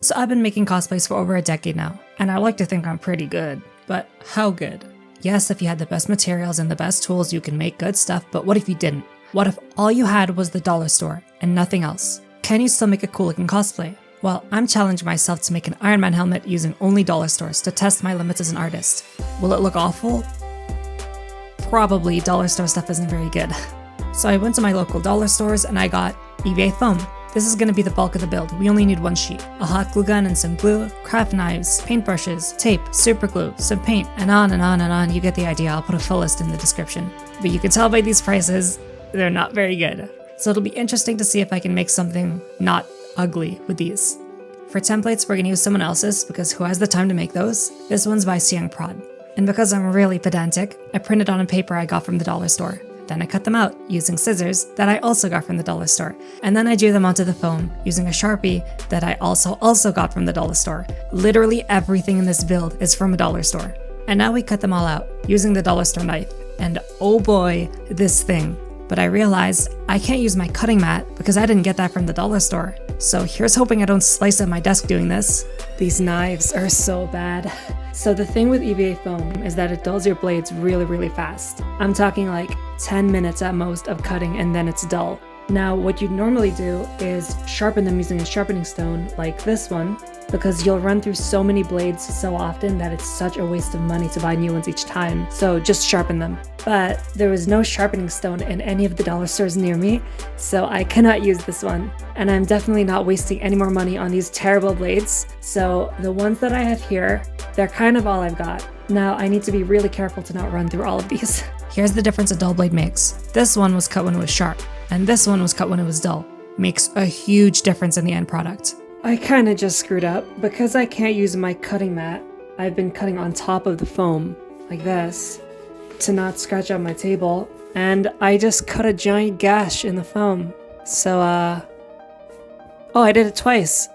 So I've been making cosplays for over a decade now, and I like to think I'm pretty good. But how good? Yes, if you had the best materials and the best tools, you can make good stuff, but what if you didn't? What if all you had was the dollar store and nothing else? Can you still make a cool looking cosplay? Well, I'm challenging myself to make an Iron Man helmet using only dollar stores to test my limits as an artist. Will it look awful? Probably. Dollar store stuff isn't very good. So I went to my local dollar stores and I got EVA foam. This is going to be the bulk of the build. We only need one sheet, a hot glue gun and some glue, craft knives, paintbrushes, tape, super glue, some paint, and on and on and on. You get the idea. I'll put a full list in the description. But you can tell by these prices, they're not very good. So it'll be interesting to see if I can make something not ugly with these. For templates, we're going to use someone else's because who has the time to make those? This one's by Prod. And because I'm really pedantic, I printed on a paper I got from the dollar store. Then I cut them out using scissors that I also got from the dollar store. And then I drew them onto the foam using a Sharpie that I also got from the dollar store. Literally everything in this build is from a dollar store. And now we cut them all out using the dollar store knife. And oh boy, this thing. But I realized I can't use my cutting mat because I didn't get that from the dollar store. So here's hoping I don't slice up my desk doing this. These knives are so bad. So the thing with EVA foam is that it dulls your blades really fast. I'm talking like 10 minutes at most of cutting and then it's dull. Now what you'd normally do is sharpen them using a sharpening stone like this one, because you'll run through so many blades so often that it's such a waste of money to buy new ones each time. So just sharpen them. But there was no sharpening stone in any of the dollar stores near me, so I cannot use this one. And I'm definitely not wasting any more money on these terrible blades. So the ones that I have here, they're kind of all I've got. Now I need to be really careful to not run through all of these. Here's the difference a dull blade makes. This one was cut when it was sharp, and this one was cut when it was dull. Makes a huge difference in the end product. I kinda just screwed up. Because I can't use my cutting mat, I've been cutting on top of the foam, like this, to not scratch out my table, and I just cut a giant gash in the foam. So, oh, I did it twice.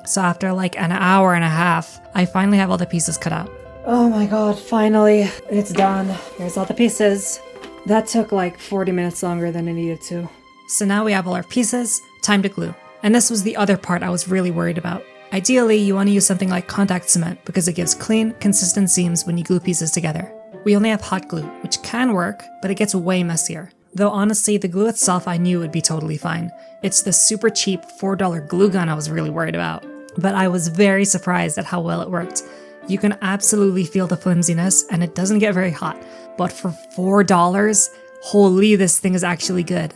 So after like an hour and a half, I finally have all the pieces cut out. Oh my god, finally, it's done. Here's all the pieces. That took like 40 minutes longer than it needed to. So now we have all our pieces, time to glue. And this was the other part I was really worried about. Ideally, you want to use something like contact cement because it gives clean, consistent seams when you glue pieces together. We only have hot glue, which can work, but it gets way messier. Though honestly, the glue itself I knew would be totally fine. It's the super cheap $4 glue gun I was really worried about. But I was very surprised at how well it worked. You can absolutely feel the flimsiness, and it doesn't get very hot. But for $4, holy, this thing is actually good.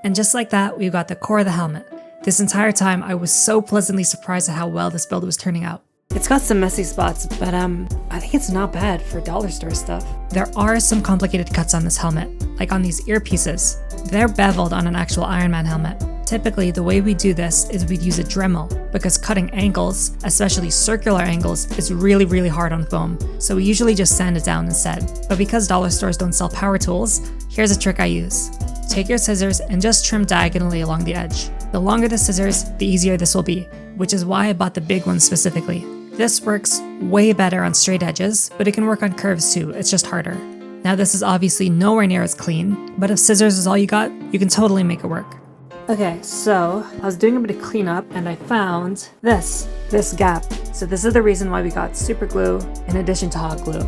And just like that, we've got the core of the helmet. This entire time, I was so pleasantly surprised at how well this build was turning out. It's got some messy spots, but I think it's not bad for dollar store stuff. There are some complicated cuts on this helmet, like on these earpieces. They're beveled on an actual Iron Man helmet. Typically, the way we do this is we'd use a Dremel, because cutting angles, especially circular angles, is really hard on foam, so we usually just sand it down instead. But because dollar stores don't sell power tools, here's a trick I use. Take your scissors and just trim diagonally along the edge. The longer the scissors, the easier this will be, which is why I bought the big ones specifically. This works way better on straight edges, but it can work on curves too, it's just harder. Now this is obviously nowhere near as clean, but if scissors is all you got, you can totally make it work. Okay, so I was doing a bit of cleanup and I found this gap. So this is the reason why we got super glue in addition to hot glue.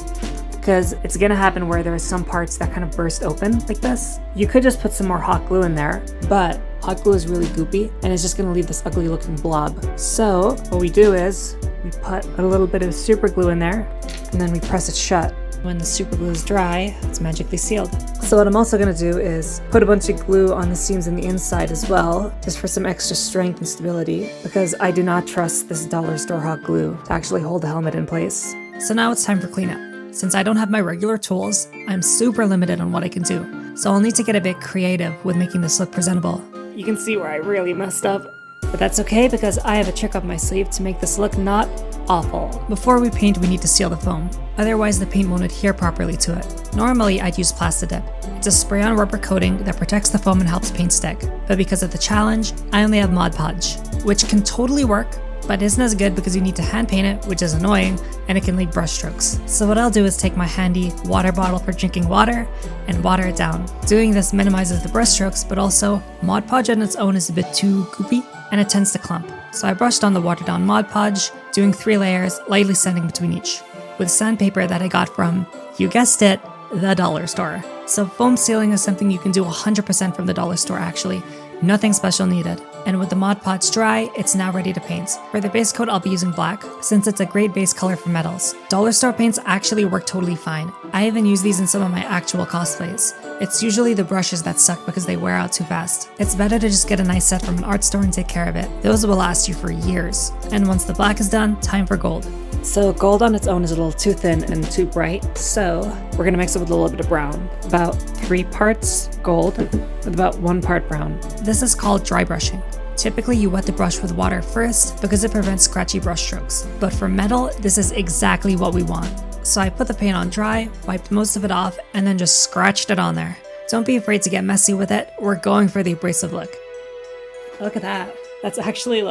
Because it's gonna happen where there are some parts that kind of burst open like this. You could just put some more hot glue in there, but hot glue is really goopy and it's just gonna leave this ugly looking blob. So what we do is we put a little bit of super glue in there and then we press it shut. When the super glue is dry, it's magically sealed. So what I'm also gonna do is put a bunch of glue on the seams in the inside as well, just for some extra strength and stability, because I do not trust this dollar store hot glue to actually hold the helmet in place. So now it's time for cleanup. Since I don't have my regular tools, I'm super limited on what I can do. So I'll need to get a bit creative with making this look presentable. You can see where I really messed up. But that's okay because I have a trick up my sleeve to make this look not awful. Before we paint, we need to seal the foam. Otherwise, the paint won't adhere properly to it. Normally, I'd use Plastidip. It's a spray-on rubber coating that protects the foam and helps paint stick. But because of the challenge, I only have Mod Podge, which can totally work, but isn't as good because you need to hand paint it, which is annoying, and it can leave brush strokes. So what I'll do is take my handy water bottle for drinking water and water it down. Doing this minimizes the brush strokes, but also Mod Podge on its own is a bit too goopy and it tends to clump. So I brushed on the watered down Mod Podge, doing 3 layers, lightly sanding between each, with sandpaper that I got from, you guessed it, the dollar store. So foam sealing is something you can do 100% from the dollar store actually. Nothing special needed. And with the Mod Podge dry, it's now ready to paint. For the base coat, I'll be using black, since it's a great base color for metals. Dollar store paints actually work totally fine. I even use these in some of my actual cosplays. It's usually the brushes that suck because they wear out too fast. It's better to just get a nice set from an art store and take care of it. Those will last you for years. And once the black is done, time for gold. So gold on its own is a little too thin and too bright, so we're gonna mix it with a little bit of brown. About 3 parts gold with about 1 part brown. This is called dry brushing. Typically you wet the brush with water first because it prevents scratchy brush strokes. But for metal, this is exactly what we want. So I put the paint on dry, wiped most of it off, and then just scratched it on there. Don't be afraid to get messy with it, we're going for the abrasive look. Look at that. That's actually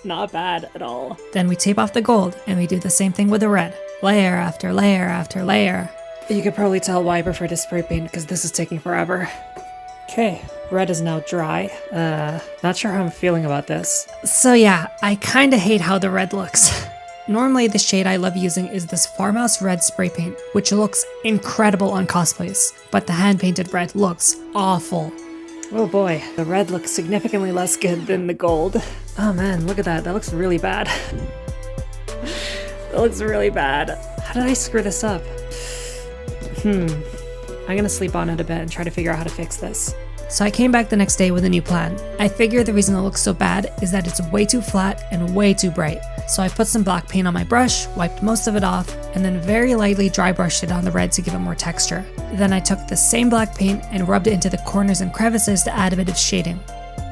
not bad at all. Then we tape off the gold, and we do the same thing with the red. Layer after layer after layer. You could probably tell why I prefer to spray paint, because this is taking forever. Okay, red is now dry. Not sure how I'm feeling about this. So yeah, I kinda hate how the red looks. Normally the shade I love using is this Farmhouse Red spray paint, which looks incredible on cosplays, but the hand-painted red looks awful. Oh boy, the red looks significantly less good than the gold. Oh man, look at that, that looks really bad. That looks really bad. How did I screw this up? I'm gonna sleep on it a bit and try to figure out how to fix this. So I came back the next day with a new plan. I figured the reason it looks so bad is that it's way too flat and way too bright. So I put some black paint on my brush, wiped most of it off, and then very lightly dry brushed it on the red to give it more texture. Then I took the same black paint and rubbed it into the corners and crevices to add a bit of shading.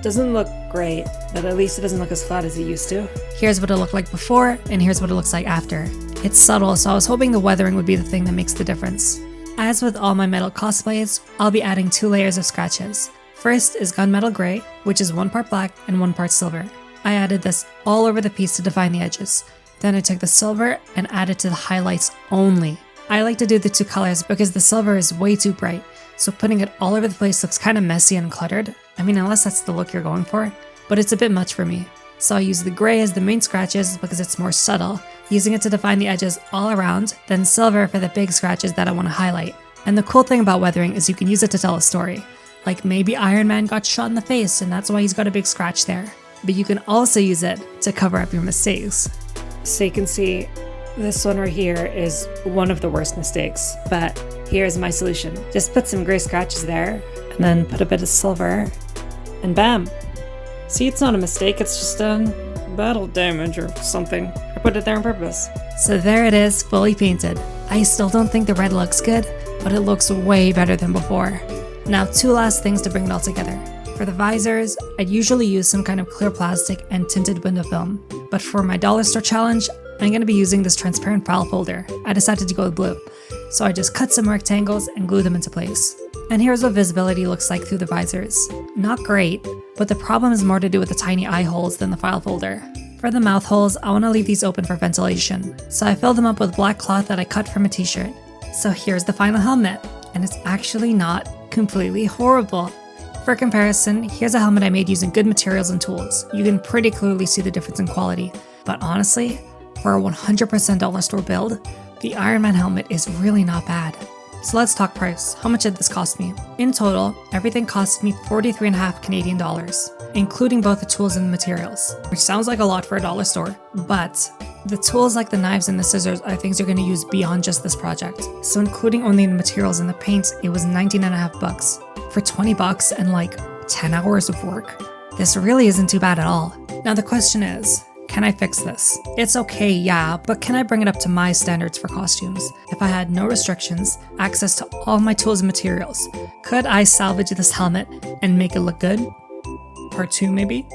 Doesn't look great, but at least it doesn't look as flat as it used to. Here's what it looked like before, and here's what it looks like after. It's subtle, so I was hoping the weathering would be the thing that makes the difference. As with all my metal cosplays, I'll be adding 2 layers of scratches. First is Gunmetal Gray, which is 1 part black and 1 part silver. I added this all over the piece to define the edges. Then I took the silver and added to the highlights only. I like to do the 2 colors because the silver is way too bright, so putting it all over the place looks kind of messy and cluttered. I mean, unless that's the look you're going for, but it's a bit much for me. So I use the gray as the main scratches because it's more subtle, using it to define the edges all around, then silver for the big scratches that I want to highlight. And the cool thing about weathering is you can use it to tell a story. Like maybe Iron Man got shot in the face and that's why he's got a big scratch there. But you can also use it to cover up your mistakes. So you can see this one right here is one of the worst mistakes, but here's my solution. Just put some gray scratches there and then put a bit of silver and bam. See, it's not a mistake, it's just battle damage or something. I put it there on purpose. So there it is, fully painted. I still don't think the red looks good, but it looks way better than before. Now 2 last things to bring it all together. For the visors, I'd usually use some kind of clear plastic and tinted window film. But for my dollar store challenge, I'm going to be using this transparent file folder. I decided to go with blue. So I just cut some rectangles and glued them into place. And here's what visibility looks like through the visors. Not great, but the problem is more to do with the tiny eye holes than the file folder. For the mouth holes, I want to leave these open for ventilation. So I filled them up with black cloth that I cut from a t-shirt. So here's the final helmet. And it's actually not completely horrible. For comparison, here's a helmet I made using good materials and tools. You can pretty clearly see the difference in quality. But honestly, for a 100% dollar store build, the Iron Man helmet is really not bad. So let's talk price. How much did this cost me? In total, everything cost me 43.5 Canadian dollars, including both the tools and the materials, which sounds like a lot for a dollar store, but the tools like the knives and the scissors are things you're going to use beyond just this project. So including only the materials and the paint, it was $19.5. For $20 and 10 hours of work, this really isn't too bad at all. Now the question is, can I fix this? It's okay, yeah, but can I bring it up to my standards for costumes? If I had no restrictions, access to all my tools and materials, could I salvage this helmet and make it look good? Part 2 maybe?